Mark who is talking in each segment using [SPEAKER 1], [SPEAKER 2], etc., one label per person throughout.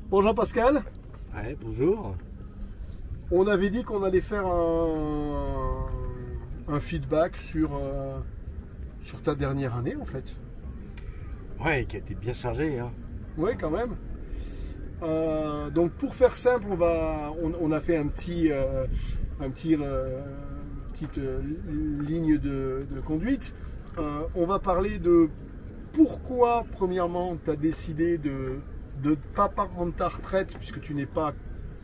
[SPEAKER 1] Bon Jean-Pascal,
[SPEAKER 2] Ouais, bonjour.
[SPEAKER 1] on avait dit qu'on allait faire un feedback sur ta dernière année en fait.
[SPEAKER 2] Ouais, qui a été bien chargé, hein.
[SPEAKER 1] Oui, quand même. Donc pour faire simple, on a fait petite ligne de conduite. On va parler de pourquoi, premièrement, tu as décidé de ne pas prendre ta retraite puisque tu n'es pas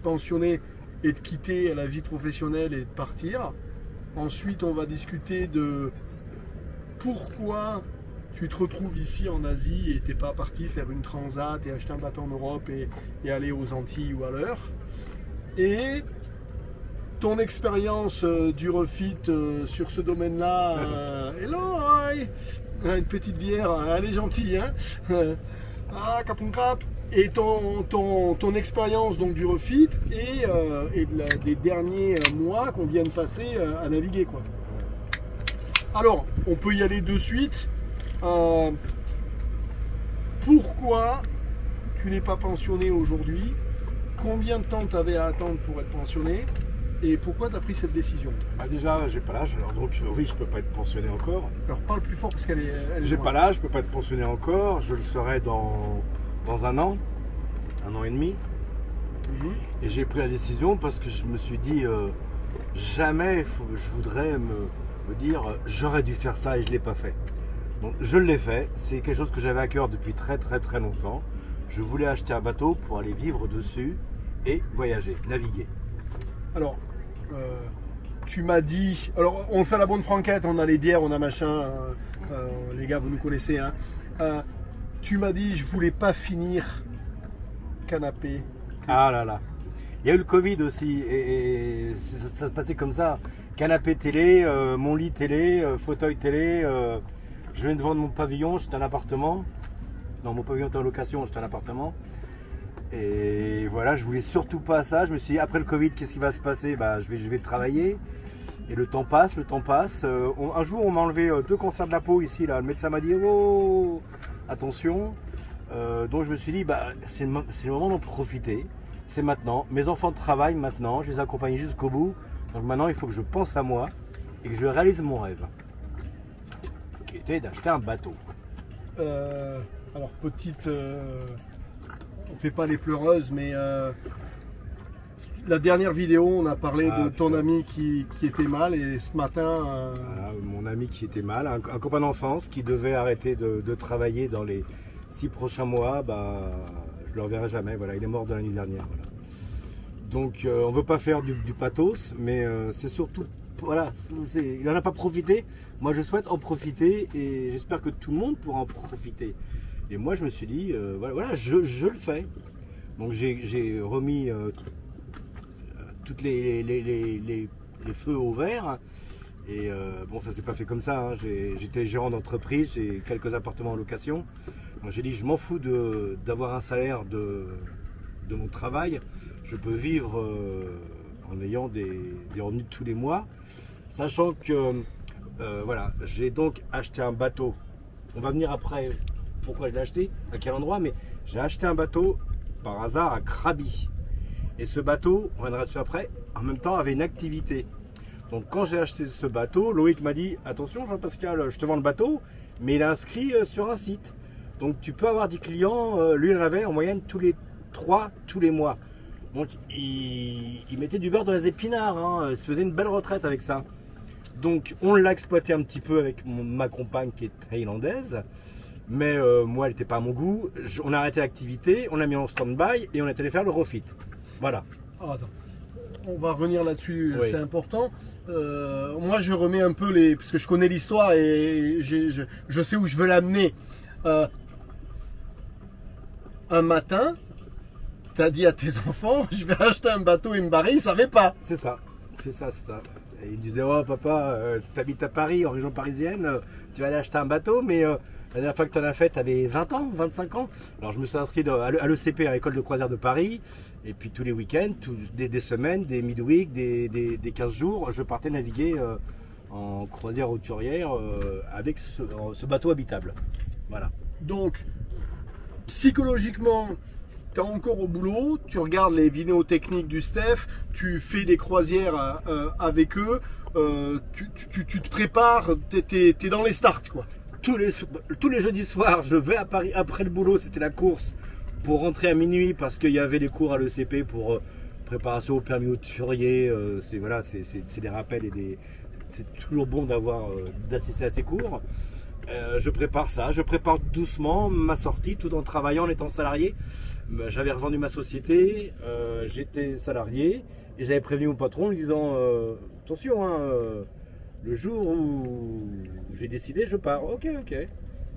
[SPEAKER 1] pensionné et de quitter la vie professionnelle et de partir. Ensuite, on va discuter de pourquoi tu te retrouves ici en Asie et t'es pas parti faire une transat et acheter un bateau en Europe et aller aux Antilles ou ailleurs. Et ton expérience du refit sur ce domaine-là. Hello, hi. Une petite bière, elle est gentille, hein. Capon cap. Et ton expérience donc du refit et des derniers mois qu'on vient de passer à naviguer, quoi. Alors, on peut y aller de suite. Pourquoi tu n'es pas pensionné aujourd'hui? Combien de temps tu avais à attendre pour être pensionné? Et pourquoi tu as pris cette décision?
[SPEAKER 2] Bah déjà, j'ai pas l'âge, alors donc oui, je peux pas être pensionné encore.
[SPEAKER 1] Alors parle plus fort parce qu'elle est...
[SPEAKER 2] J'ai pas l'âge, je peux pas être pensionné encore. Je le serai dans un an et demi. Et j'ai pris la décision parce que je me suis dit, jamais je voudrais me dire, j'aurais dû faire ça et je l'ai pas fait. Donc je l'ai fait, c'est quelque chose que j'avais à cœur depuis très longtemps. Je voulais acheter un bateau pour aller vivre dessus et voyager, naviguer.
[SPEAKER 1] Alors, tu m'as dit... Alors, on fait la bonne franquette, on a les bières, on a machin. Les gars, vous nous connaissez. Hein. Tu m'as dit, je voulais pas finir canapé.
[SPEAKER 2] Ah là là. Il y a eu le Covid aussi et ça se passait comme ça. Canapé télé, mon lit télé, fauteuil télé. Je viens de vendre mon pavillon, j'étais un appartement. Non, mon pavillon était en location, j'étais un appartement. Et voilà, je voulais surtout pas ça. Je me suis dit, après le Covid, qu'est-ce qui va se passer? Bah, je vais travailler. Et le temps passe, le temps passe. Un jour, on m'a enlevé 2 cancers de la peau ici. Là. Le médecin m'a dit, oh, attention. Donc je me suis dit, bah, c'est le moment d'en profiter. C'est maintenant. Mes enfants travaillent maintenant. Je les accompagne jusqu'au bout. Donc maintenant, il faut que je pense à moi et que je réalise mon rêve. Qui était d'acheter un bateau.
[SPEAKER 1] Alors, petite... on fait pas les pleureuses, mais la dernière vidéo, on a parlé de ton ami qui était mal, et ce matin...
[SPEAKER 2] Voilà, mon ami qui était mal, un copain d'enfance qui devait arrêter de travailler dans les 6 prochains mois, bah, je le reverrai jamais. Voilà, il est mort de l'année dernière. Voilà. Donc on ne veut pas faire du pathos, mais c'est surtout... Voilà, il n'en a pas profité. Moi, je souhaite en profiter et j'espère que tout le monde pourra en profiter. Et moi, je me suis dit, voilà, je le fais. Donc, j'ai remis tous les feux au vert. Et bon, ça s'est pas fait comme ça. Hein. J'étais gérant d'entreprise, j'ai quelques appartements en location. Donc, j'ai dit, je m'en fous d'avoir un salaire de mon travail. Je peux vivre en ayant des revenus de tous les mois. Sachant que, voilà, j'ai donc acheté un bateau. On va venir après pourquoi je l'ai acheté, à quel endroit, mais j'ai acheté un bateau par hasard à Krabi. Et ce bateau, on reviendra dessus après, en même temps avait une activité. Donc quand j'ai acheté ce bateau, Loïc m'a dit, attention Jean-Pascal, je te vends le bateau, mais il est inscrit sur un site. Donc tu peux avoir des clients, lui il en avait en moyenne tous les mois. Donc il mettait du beurre dans les épinards, hein, il se faisait une belle retraite avec ça. Donc on l'a exploité un petit peu avec ma compagne qui est thaïlandaise. Mais moi, elle n'était pas à mon goût. On a arrêté l'activité, on l'a mis en stand-by et on est allé faire le refit. Voilà.
[SPEAKER 1] Oh, attends. On va revenir là-dessus,
[SPEAKER 2] oui.
[SPEAKER 1] C'est important. Moi, je remets un peu les... Parce que je connais l'histoire et je sais où je veux l'amener. Un matin, tu as dit à tes enfants, je vais acheter un bateau et me barrer, ils ne savaient pas.
[SPEAKER 2] C'est ça, c'est ça. Et ils disaient, oh papa, tu habites à Paris, en région parisienne, tu vas aller acheter un bateau, mais... La dernière fois que tu en as fait, tu avais 20 ans, 25 ans. Alors je me suis inscrit à l'ECP, à l'école de croisière de Paris. Et puis tous les week-ends, des semaines, des midweek, des 15 jours, je partais naviguer en croisière hauturière avec ce bateau habitable. Voilà.
[SPEAKER 1] Donc, psychologiquement, tu es encore au boulot, tu regardes les vidéos techniques du Steph, tu fais des croisières avec eux, tu te prépares, tu es dans les starts, quoi.
[SPEAKER 2] Tous les jeudis soirs, je vais à Paris après le boulot, c'était la course pour rentrer à minuit parce qu'il y avait des cours à l'ECP pour préparation au permis hauturier. C'est des rappels et c'est toujours bon d'assister à ces cours. Je prépare ça, je prépare doucement ma sortie tout en travaillant, en étant salarié. J'avais revendu ma société, j'étais salarié et j'avais prévenu mon patron en lui disant attention, hein, le jour où j'ai décidé, je pars. Ok.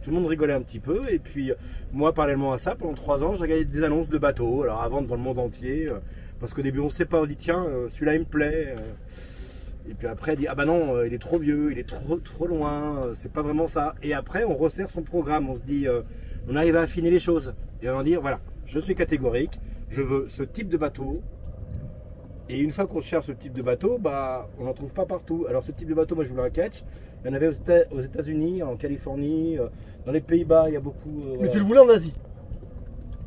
[SPEAKER 2] Tout le monde rigolait un petit peu. Et puis, moi, parallèlement à ça, pendant 3 ans, j'ai regardé des annonces de bateaux, alors à vendre dans le monde entier. Parce qu'au début, on ne sait pas, on dit tiens, celui-là, il me plaît. Et puis après, elle dit ah bah non, il est trop vieux, il est trop loin, c'est pas vraiment ça. Et après, on resserre son programme, on se dit, on arrive à affiner les choses. Et on va dire voilà, je suis catégorique, je veux ce type de bateau. Et une fois qu'on cherche ce type de bateau, bah, on n'en trouve pas partout. Alors ce type de bateau, moi je voulais un ketch. Il y en avait aux États-Unis, en Californie, dans les Pays-Bas, il y a beaucoup.
[SPEAKER 1] Mais
[SPEAKER 2] voilà.
[SPEAKER 1] tu le voulais en Asie?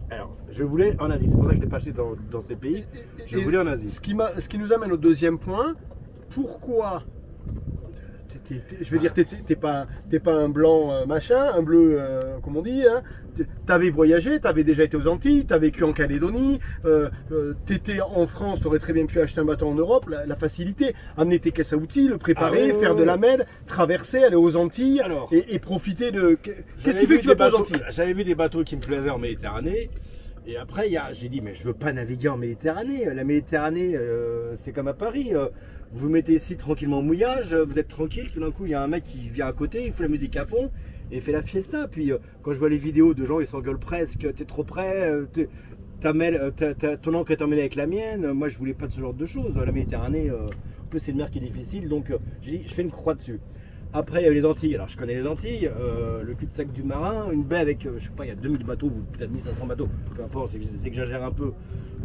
[SPEAKER 2] Alors, je voulais en Asie, c'est pour ça que je l'ai pas acheté dans ces pays. Je voulais en Asie.
[SPEAKER 1] Ce qui nous amène au deuxième point. Pourquoi je veux dire, t'es pas un blanc machin, un bleu, comme on dit. Hein. T'avais voyagé, t'avais déjà été aux Antilles, t'as vécu en Calédonie, t'étais en France, t'aurais très bien pu acheter un bateau en Europe. La facilité, amener tes caisses à outils, le préparer, faire de la med, traverser, aller aux Antilles et profiter de. Qu'est-ce qui fait que tu vas pas aux Antilles?
[SPEAKER 2] J'avais vu des bateaux qui me plaisaient en Méditerranée. Et après, j'ai dit, mais je veux pas naviguer en Méditerranée. La Méditerranée, c'est comme à Paris. Vous vous mettez ici tranquillement au mouillage, vous êtes tranquille, tout d'un coup il y a un mec qui vient à côté, il fout la musique à fond et fait la fiesta. Puis quand je vois les vidéos de gens, ils s'engueulent presque, t'es trop près, ton encre est emmêlée avec la mienne. Moi je voulais pas de ce genre de choses. La Méditerranée, en plus c'est une mer qui est difficile, donc j'ai dit je fais une croix dessus. Après il y a eu les Antilles, alors je connais les Antilles, le cul-de-sac du marin, une baie avec, je sais pas, il y a 2000 bateaux ou peut-être 1500 bateaux, peu importe, c'est que j'exagère un peu,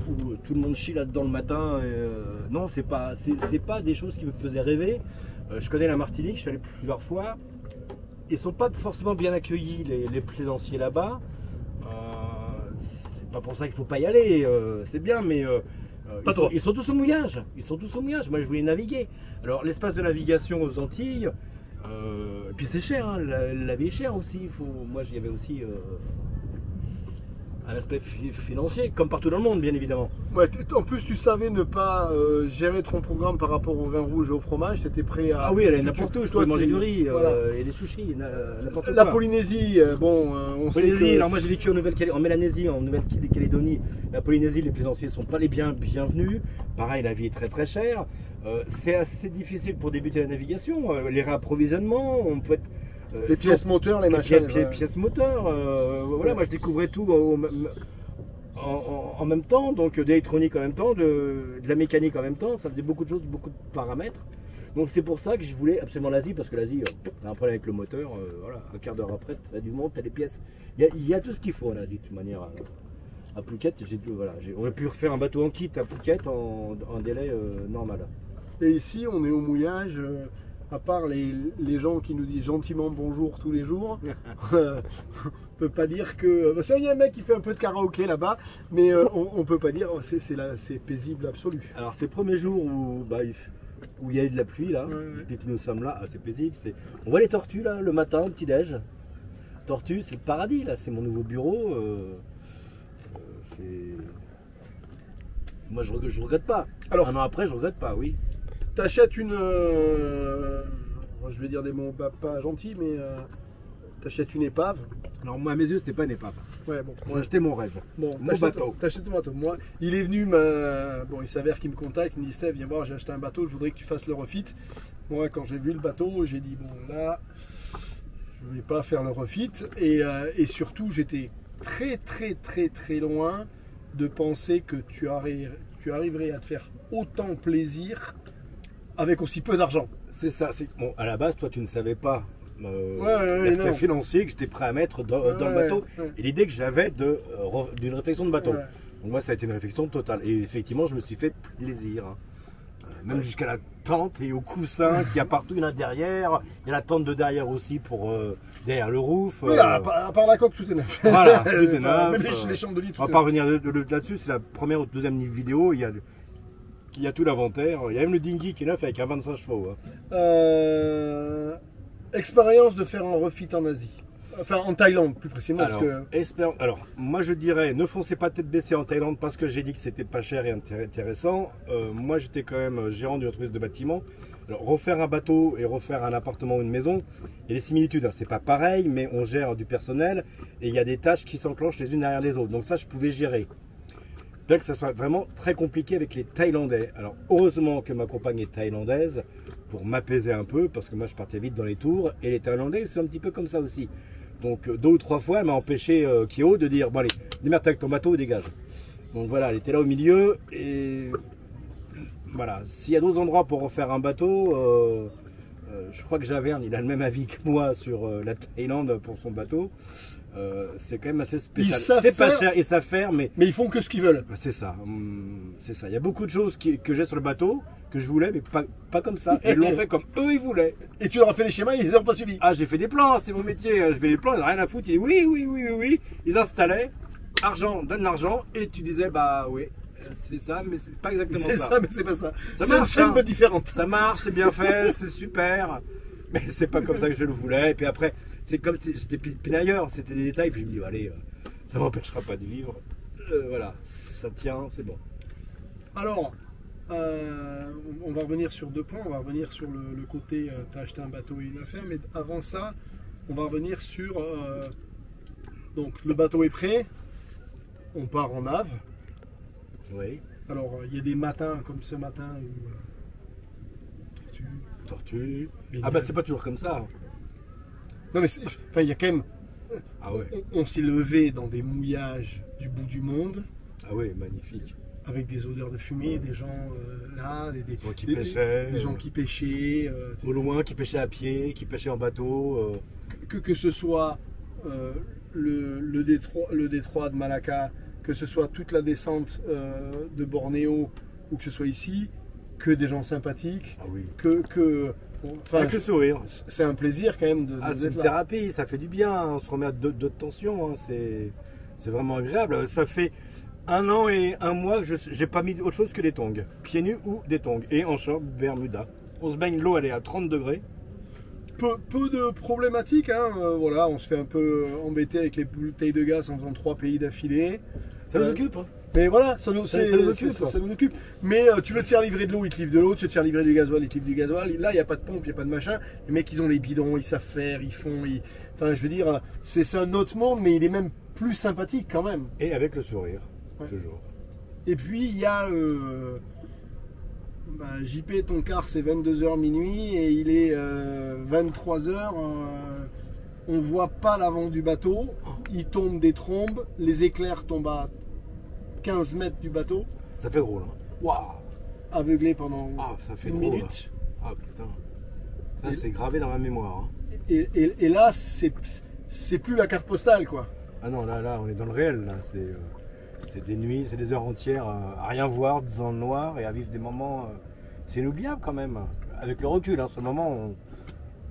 [SPEAKER 2] où tout le monde chie là-dedans le matin, non c'est pas des choses qui me faisaient rêver. Je connais la Martinique, je suis allé plusieurs fois, ils sont pas forcément bien accueillis les plaisanciers là-bas, c'est pas pour ça qu'il faut pas y aller, c'est bien mais... Ils sont tous au mouillage, moi je voulais naviguer. Alors l'espace de navigation aux Antilles, et puis c'est cher, hein. La vie est chère aussi. Moi j'y avais aussi un aspect financier, comme partout dans le monde bien évidemment.
[SPEAKER 1] Ouais, en plus tu savais ne pas gérer ton programme par rapport au vin rouge et au fromage, tu étais prêt à...
[SPEAKER 2] Ah oui, elle est n'importe où, je pouvais manger du riz et des sushis, n'importe quoi.
[SPEAKER 1] La Polynésie, on sait que...
[SPEAKER 2] Alors moi j'ai vécu en Mélanésie, en Nouvelle-Calédonie. La Polynésie, les plaisanciers ne sont pas les bienvenus. Pareil, la vie est très chère. C'est assez difficile pour débuter la navigation. Les réapprovisionnements, on peut être...
[SPEAKER 1] les pièces moteurs, les machins.
[SPEAKER 2] Les pièces moteurs, voilà, moi je découvrais tout en même temps, donc de l'électronique en même temps, de la mécanique en même temps, ça faisait beaucoup de choses, beaucoup de paramètres. Donc c'est pour ça que je voulais absolument l'Asie, parce que l'Asie, t'as un problème avec le moteur, voilà, un quart d'heure après, t'as du monde, t'as les pièces. Il y a tout ce qu'il faut en Asie, de toute manière. À Phuket, on aurait pu refaire un bateau en kit à Phuket en délai normal.
[SPEAKER 1] Et ici, on est au mouillage. À part les gens qui nous disent gentiment bonjour tous les jours, on peut pas dire que... Il y a un mec qui fait un peu de karaoké là-bas, mais on peut pas dire c'est paisible absolu.
[SPEAKER 2] Alors ces premiers jours où il y a eu de la pluie là, depuis que nous sommes là, c'est paisible. On voit les tortues là le matin au petit-déj. Tortues, c'est le paradis là, c'est mon nouveau bureau. Moi je regrette pas. Alors, un an après je regrette pas, oui.
[SPEAKER 1] T'achètes une... je vais dire des mots pas gentils, mais t'achètes une épave.
[SPEAKER 2] Alors moi à mes yeux c'était pas une épave.
[SPEAKER 1] Ouais, bon.
[SPEAKER 2] J'ai acheté mon rêve.
[SPEAKER 1] Bon,
[SPEAKER 2] mon bateau.
[SPEAKER 1] T'achètes ton bateau. Moi, il est venu, bon, il s'avère qu'il me contacte, il me dit Steph, viens voir, j'ai acheté un bateau, je voudrais que tu fasses le refit. Moi quand j'ai vu le bateau, j'ai dit bon là, je vais pas faire le refit. Et surtout j'étais très loin de penser que tu arriverais à te faire autant plaisir avec aussi peu d'argent.
[SPEAKER 2] C'est ça. Bon, à la base, toi, tu ne savais pas
[SPEAKER 1] l'aspect
[SPEAKER 2] financier que j'étais prêt à mettre dans le bateau et l'idée que j'avais d'une réflexion de bateau.
[SPEAKER 1] Ouais.
[SPEAKER 2] Donc moi, ça a été une réflexion totale. Et effectivement, je me suis fait plaisir. Hein. Même jusqu'à la tente et au coussin qu'il y a partout, il y en a derrière. Il y a la tente de derrière aussi pour derrière le roof.
[SPEAKER 1] Oui, à part la coque, tout est neuf.
[SPEAKER 2] Voilà, tout est neuf.
[SPEAKER 1] Même les chandeliers, tout
[SPEAKER 2] on va
[SPEAKER 1] est
[SPEAKER 2] pas
[SPEAKER 1] neuf.
[SPEAKER 2] revenir là-dessus, c'est la première ou deuxième vidéo. Il y a tout l'inventaire. Il y a même le dinghy qui est neuf avec un 25 chevaux. Hein.
[SPEAKER 1] Expérience de faire un refit en Asie. Enfin, en Thaïlande, plus précisément.
[SPEAKER 2] Alors, moi je dirais, ne foncez pas tête baissée en Thaïlande parce que j'ai dit que c'était pas cher et intéressant. Moi j'étais quand même gérant d'une entreprise de bâtiment. Alors, refaire un bateau et refaire un appartement ou une maison, il y a des similitudes. Hein. C'est pas pareil, mais on gère du personnel et il y a des tâches qui s'enclenchent les unes derrière les autres. Donc ça, je pouvais gérer. Bien que ça soit vraiment très compliqué avec les Thaïlandais. Alors, heureusement que ma compagne est thaïlandaise pour m'apaiser un peu, parce que moi, je partais vite dans les tours. Et les Thaïlandais, ils sont un petit peu comme ça aussi. Donc, 2 ou 3 fois, elle m'a empêché, Kyo, de dire, bon allez, démerde-toi avec ton bateau, dégage. Donc voilà, elle était là au milieu et... Voilà, s'il y a d'autres endroits pour refaire un bateau, je crois que Javerne, il a le même avis que moi sur la Thaïlande pour son bateau. C'est quand même assez spécial. C'est pas cher, ils savent faire, mais
[SPEAKER 1] ils font que ce qu'ils veulent.
[SPEAKER 2] C'est ça, c'est ça. Il y a beaucoup de choses que j'ai sur le bateau que je voulais, mais pas comme ça. Et ils l'ont fait comme eux ils voulaient.
[SPEAKER 1] Et tu leur as fait les schémas, ils les ont pas suivis.
[SPEAKER 2] Ah, j'ai fait des plans, c'était mon métier. Je fais des plans, ils n'ont rien à foutre. Ils disaient oui. Ils installaient, argent, donne l'argent, et tu disais bah oui. C'est ça, mais c'est pas exactement ça.
[SPEAKER 1] C'est ça, mais c'est pas ça.
[SPEAKER 2] C'est
[SPEAKER 1] un peu différent.
[SPEAKER 2] Ça marche, c'est bien fait, c'est super. Mais c'est pas comme ça que je le voulais. Et puis après, c'est comme si j'étais pinailleur, c'était des détails. Puis je me dis, allez, ça m'empêchera pas de vivre. Voilà, ça tient, c'est bon.
[SPEAKER 1] Alors, on va revenir sur 2 points. On va revenir sur le côté, tu as acheté un bateau et une affaire. Mais avant ça, on va revenir sur. Donc, le bateau est prêt. On part en nave.
[SPEAKER 2] Oui.
[SPEAKER 1] Alors, il y a des matins comme ce matin où
[SPEAKER 2] tortue. Ah bah c'est pas toujours comme ça.
[SPEAKER 1] Non mais il y a quand même.
[SPEAKER 2] Ah ouais.
[SPEAKER 1] On s'est levé dans des mouillages du bout du monde.
[SPEAKER 2] Ah ouais, magnifique.
[SPEAKER 1] Avec des odeurs de fumée, des gens là, des gens
[SPEAKER 2] qui pêchaient.
[SPEAKER 1] Des gens qui pêchaient.
[SPEAKER 2] Au loin, qui pêchaient à pied, qui pêchaient en bateau.
[SPEAKER 1] Que ce soit le détroit de Malacca, que ce soit toute la descente de Bornéo ou que ce soit ici, que des gens sympathiques,
[SPEAKER 2] ah oui.
[SPEAKER 1] Avec
[SPEAKER 2] le sourire.
[SPEAKER 1] C'est un plaisir quand même
[SPEAKER 2] c'est une thérapie, ça fait du bien, on se remet à d'autres tensions, hein. C'est vraiment agréable. Ça fait 1 an et 1 mois que j'ai pas mis autre chose que des tongs, pieds nus ou des tongs, et en short, Bermuda. On se baigne, l'eau elle est à 30 degrés.
[SPEAKER 1] Peu de problématiques, hein. Voilà, on se fait un peu embêter avec les bouteilles de gaz en faisant 3 pays d'affilée.
[SPEAKER 2] Ça nous occupe. Hein.
[SPEAKER 1] Mais voilà, ça nous occupe. Mais tu veux te faire livrer de l'eau, ils te livrent de l'eau. Tu veux te faire livrer du gasoil, ils te livrent du gasoil. Là, il n'y a pas de pompe, il n'y a pas de machin. Les mecs, ils ont les bidons, ils savent faire, ils font. Enfin, je veux dire, c'est un autre monde, mais il est même plus sympathique quand même.
[SPEAKER 2] Et avec le sourire, toujours.
[SPEAKER 1] Et puis, il y a JP, ton quart, c'est 22h minuit et il est 23h. On voit pas l'avant du bateau. Il tombe des trombes, les éclairs tombent à 15 mètres du bateau.
[SPEAKER 2] Ça fait drôle. Hein. Waouh!
[SPEAKER 1] Aveuglé pendant
[SPEAKER 2] ça fait
[SPEAKER 1] 1 minute.
[SPEAKER 2] Ah putain. Ça, c'est gravé dans ma mémoire. Hein.
[SPEAKER 1] Et là, c'est plus la carte postale, quoi.
[SPEAKER 2] Ah non, là, on est dans le réel. C'est des nuits, c'est des heures entières à rien voir, dans le noir et à vivre des moments. C'est inoubliable quand même. Avec le recul, hein, ce moment,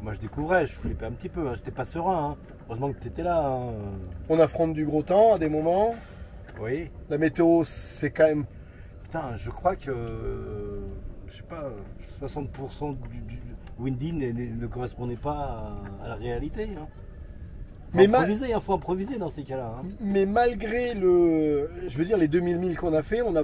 [SPEAKER 2] moi je découvrais, je flippais un petit peu. Hein. J'étais pas serein. Hein. Heureusement que tu étais là. Hein.
[SPEAKER 1] On affronte du gros temps à des moments.
[SPEAKER 2] Oui.
[SPEAKER 1] La météo, c'est quand même.
[SPEAKER 2] Putain, je crois que. Je sais pas, 60% du windy ne correspondait pas à la réalité. Hein. Il faut improviser dans ces cas-là. Hein.
[SPEAKER 1] Mais malgré je veux dire, les 2000 milles qu'on a fait, on a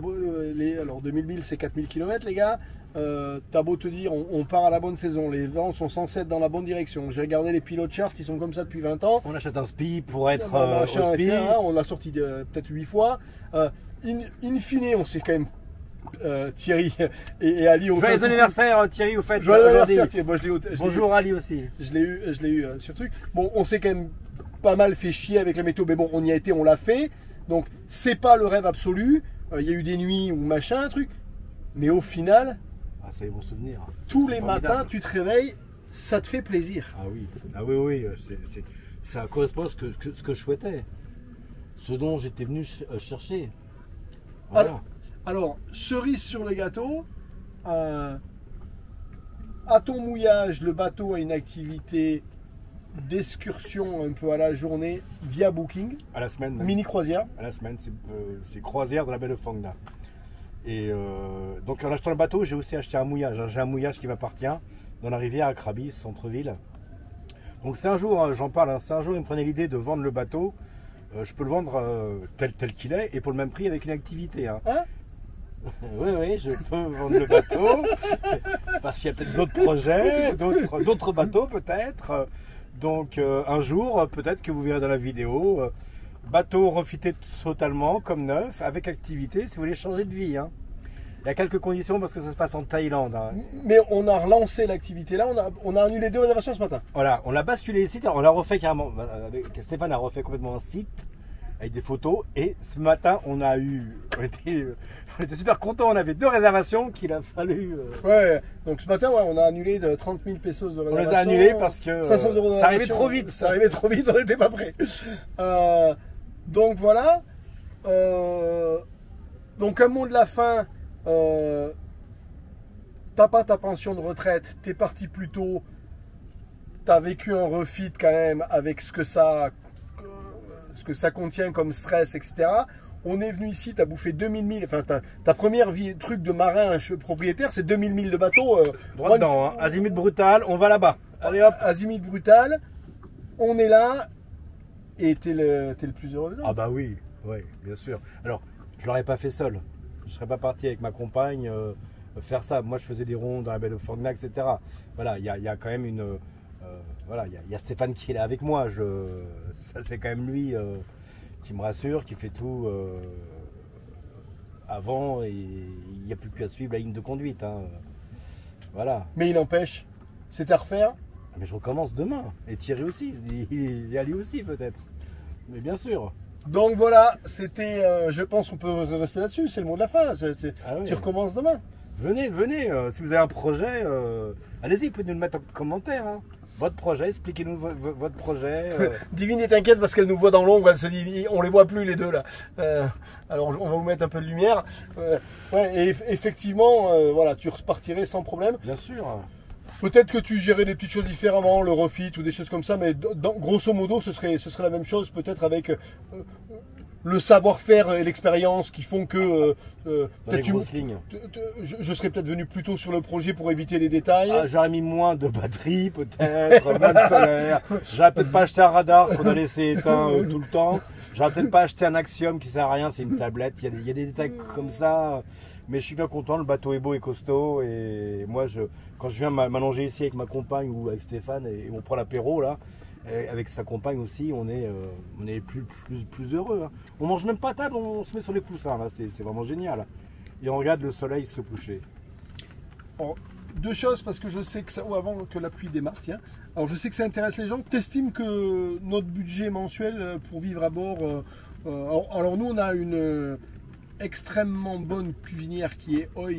[SPEAKER 1] alors 2000 milles c'est 4000 km les gars, t'as beau te dire on part à la bonne saison, les vents sont censés être dans la bonne direction. J'ai regardé les pilotes charts, ils sont comme ça depuis 20 ans.
[SPEAKER 2] On achète un SPI pour être au SPI.
[SPEAKER 1] On l'a sorti peut-être 8 fois. In fine, on s'est quand même Thierry et Ali.
[SPEAKER 2] Joyeux anniversaire Thierry, au fait.
[SPEAKER 1] Joyeux anniversaire Thierry. Moi,
[SPEAKER 2] bonjour Ali aussi.
[SPEAKER 1] Je l'ai eu sur truc. Bon, on s'est quand même pas mal fait chier avec la météo, mais bon, on y a été, on l'a fait. Donc, c'est pas le rêve absolu. Il y a eu des nuits ou machin, un truc. Mais au final,
[SPEAKER 2] c'est des bons souvenirs.
[SPEAKER 1] Tous les matins, tu te réveilles, ça te fait plaisir.
[SPEAKER 2] Ah oui, ça correspond à ce que je souhaitais. Ce dont j'étais venu chercher. Voilà.
[SPEAKER 1] Alors, cerise sur le gâteau, à ton mouillage, le bateau a une activité d'excursions un peu à la journée via Booking.
[SPEAKER 2] À la semaine. Même.
[SPEAKER 1] Mini croisière.
[SPEAKER 2] À la semaine, c'est croisière dans la baie de Phong Nha. Et donc en achetant le bateau, j'ai aussi acheté un mouillage. J'ai un mouillage qui m'appartient dans la rivière à Krabi, centre-ville. Donc c'est un jour, hein, j'en parle, hein, c'est un jour, il me prenait l'idée de vendre le bateau. Je peux le vendre tel qu'il est et pour le même prix avec une activité. Hein.
[SPEAKER 1] Hein?
[SPEAKER 2] Oui, je peux vendre le bateau parce qu'il y a peut-être d'autres projets, d'autres bateaux peut-être. Donc un jour, peut-être que vous verrez dans la vidéo, bateau refité totalement comme neuf, avec activité si vous voulez changer de vie. Hein. Il y a quelques conditions parce que ça se passe en Thaïlande. Hein.
[SPEAKER 1] Mais on a relancé l'activité là, on a annulé 2 réservations ce matin.
[SPEAKER 2] Voilà, on a basculé les sites, on l'a refait carrément. Stéphane a refait complètement un site avec des photos et ce matin on était super contents, on avait 2 réservations qu'il a fallu.
[SPEAKER 1] Ouais, donc ce matin on a annulé de 30 000 pesos de réservation.
[SPEAKER 2] On les a annulés parce que
[SPEAKER 1] 500 euros de
[SPEAKER 2] ça arrivait
[SPEAKER 1] réservation.
[SPEAKER 2] trop vite.
[SPEAKER 1] Ça arrivait trop vite, on n'était pas prêts. Donc voilà. Donc un mot de la fin. T'as pas ta pension de retraite, t'es parti plus tôt, t'as vécu un refit quand même avec ce que ça contient comme stress, etc. On est venu ici, t'as bouffé 2000 milles, enfin ta première vie, truc de marin propriétaire, c'est 2000 milles de bateau.
[SPEAKER 2] Droit dedans, hein. Azimut brutal, on va là-bas. Allez hop.
[SPEAKER 1] Azimut brutal, on est là et t'es le plus heureux dedans.
[SPEAKER 2] Ah bah oui, bien sûr. Alors, je l'aurais pas fait seul. Je serais pas parti avec ma compagne faire ça. Moi, je faisais des ronds dans la baie de Phong Nha, etc. Voilà, il y a quand même une... voilà, il y a Stéphane qui est là avec moi. Ça, c'est quand même lui qui me rassure, qui fait tout avant et il n'y a plus qu'à suivre la ligne de conduite. Hein. Voilà.
[SPEAKER 1] Mais il n'empêche, c'est à refaire.
[SPEAKER 2] Mais je recommence demain. Et Thierry aussi. Il y a lui aussi peut-être. Mais bien sûr.
[SPEAKER 1] Donc voilà, c'était, je pense qu'on peut rester là-dessus, c'est le mot de la fin. Tu recommences demain.
[SPEAKER 2] Venez, si vous avez un projet, allez-y, vous pouvez nous le mettre en commentaire. Hein. Votre projet, expliquez-nous votre projet.
[SPEAKER 1] Divine est inquiète parce qu'elle nous voit dans l'ombre, elle se dit, on les voit plus les deux là. Alors on va vous mettre un peu de lumière. Ouais, et effectivement, voilà, tu repartirais sans problème.
[SPEAKER 2] Bien sûr.
[SPEAKER 1] Peut-être que tu gérais des petites choses différemment, le refit ou des choses comme ça, mais grosso modo, ce serait la même chose, peut-être avec le savoir-faire et l'expérience qui font que je serais peut-être venu plus tôt sur le projet pour éviter les détails.
[SPEAKER 2] Ah, j'aurais mis moins de batterie, peut-être, moins de solaire. J'aurais peut-être pas acheté un radar qu'on a laissé éteint tout le temps. J'aurais peut-être pas acheté un Axiom qui sert à rien, c'est une tablette. Il y a des détails comme ça. Mais je suis bien content, le bateau est beau et costaud. Et moi, quand je viens m'allonger ici avec ma compagne ou avec Stéphane et on prend l'apéro là, avec sa compagne aussi, on est plus heureux. Hein. On mange même pas à table, on se met sur les coussins là, c'est vraiment génial. Et on regarde le soleil se coucher.
[SPEAKER 1] Alors, 2 choses parce que je sais que ça, avant que la pluie démarre, tiens. Alors je sais que ça intéresse les gens. T'estimes que notre budget mensuel pour vivre à bord, alors nous on a une extrêmement bonne cuisinière qui est Oi,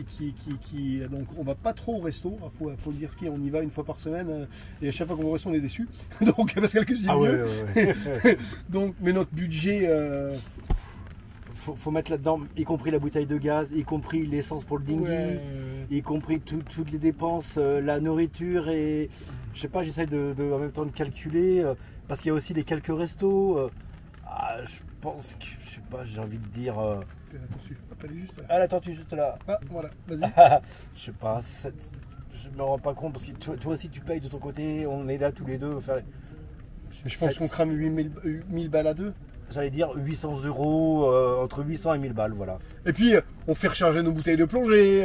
[SPEAKER 1] donc on va pas trop au resto, faut le dire, on y va une fois par semaine et à chaque fois qu'on va au resto on est déçu, donc parce qu'elle cuisine mieux. Ouais. Donc, mais notre budget,
[SPEAKER 2] faut mettre là-dedans, y compris la bouteille de gaz, y compris l'essence pour le dinghy, y compris toutes les dépenses, la nourriture et je sais pas, j'essaie en même temps de calculer parce qu'il y a aussi les quelques restos. Je pense que, je sais pas, j'ai envie de dire.
[SPEAKER 1] Elle est juste là.
[SPEAKER 2] Ah, la tortue juste là.
[SPEAKER 1] Ah, voilà, vas-y.
[SPEAKER 2] Je sais pas, je me rends pas compte parce que toi aussi tu payes de ton côté, on est là tous les deux.
[SPEAKER 1] Je pense qu'on crame 1000 balles à deux.
[SPEAKER 2] J'allais dire 800 €, entre 800 et 1000 balles, voilà.
[SPEAKER 1] Et puis, on fait recharger nos bouteilles de plongée.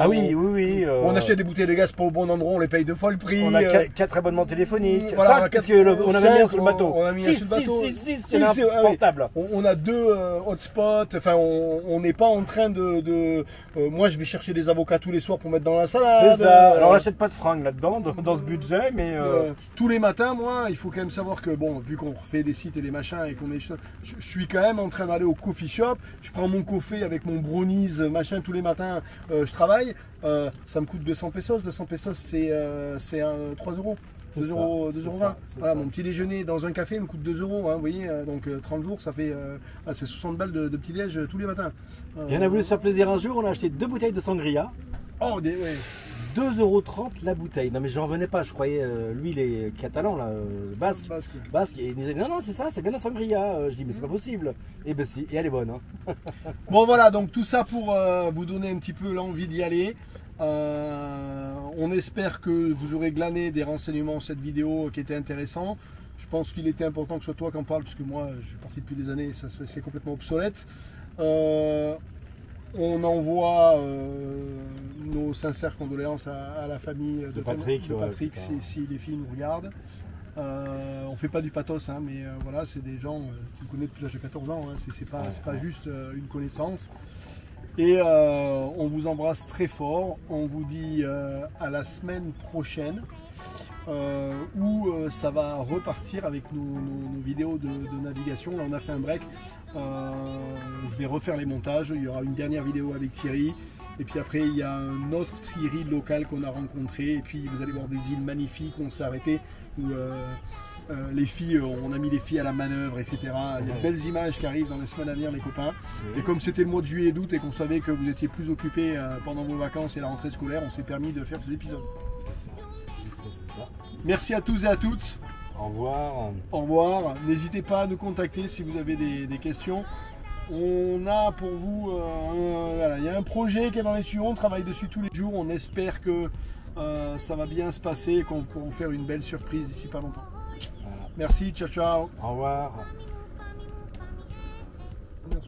[SPEAKER 2] Oui.
[SPEAKER 1] On achète des bouteilles de gaz pas au bon endroit, on les paye 2 fois le prix.
[SPEAKER 2] On a 4 abonnements téléphoniques.
[SPEAKER 1] Voilà,
[SPEAKER 2] parce qu'on avait mis sur le bateau.
[SPEAKER 1] On a mis sur le bateau.
[SPEAKER 2] 6, c'est portable.
[SPEAKER 1] On a 2 hotspots. Enfin, on n'est pas en train de moi, je vais chercher des avocats tous les soirs pour mettre dans la salade.
[SPEAKER 2] C'est ça. Alors, on n'achète pas de fringues là-dedans, dans ce budget, mais.
[SPEAKER 1] Tous les matins, moi, il faut quand même savoir que, bon, vu qu'on fait des sites et des machins et qu'on est. Je suis quand même en train d'aller au coffee shop. Je prends mon café avec mon brownies, machin, tous les matins. Je travaille. Ça me coûte 200 pesos. 200 pesos, c'est 3 euros. 2,20 €. Voilà, mon petit déjeuner dans un café me coûte 2 €. Hein, vous voyez, donc 30 jours, ça fait c'est 60 balles de petit déj tous les matins.
[SPEAKER 2] Et on a voulu se faire plaisir un jour, on a acheté 2 bouteilles de sangria.
[SPEAKER 1] Oh, ouais.
[SPEAKER 2] 2,30 € la bouteille. Non mais j'en revenais pas, je croyais, lui il est catalan là, basque. Basque. Et il disait non, c'est ça, c'est bien la sangria. Je dis mais c'est pas possible. Et ben si, et elle est bonne. Hein.
[SPEAKER 1] Bon voilà, donc tout ça pour vous donner un petit peu l'envie d'y aller. On espère que vous aurez glané des renseignements sur cette vidéo qui était intéressant. Je pense qu'il était important que ce soit toi qui en parle, parce que moi je suis parti depuis des années, ça c'est complètement obsolète. On envoie nos sincères condoléances à la famille de Patrick, si les filles nous regardent. On fait pas du pathos, hein, mais voilà, c'est des gens qu'on connaît depuis l'âge de 14 ans, hein, c'est pas juste une connaissance. Et on vous embrasse très fort, on vous dit à la semaine prochaine. Où ça va repartir avec nos vidéos de navigation. Là on a fait un break, je vais refaire les montages, il y aura une dernière vidéo avec Thierry et puis après il y a un autre Thierry local qu'on a rencontré et puis vous allez voir des îles magnifiques où on s'est arrêté, où les filles, on a mis les filles à la manœuvre, etc. Il y a de belles images qui arrivent dans les semaines à venir les copains. Et comme c'était le mois de juillet et d'août et qu'on savait que vous étiez plus occupés pendant vos vacances et la rentrée scolaire, on s'est permis de faire ces épisodes. Merci à tous et à toutes.
[SPEAKER 2] Au revoir.
[SPEAKER 1] Au revoir. N'hésitez pas à nous contacter si vous avez des questions. On a pour vous, voilà, il y a un projet qui est dans les tuyaux, on travaille dessus tous les jours. On espère que ça va bien se passer et qu'on pourra faire une belle surprise d'ici pas longtemps. Voilà. Merci, ciao ciao.
[SPEAKER 2] Au revoir.
[SPEAKER 1] Bien,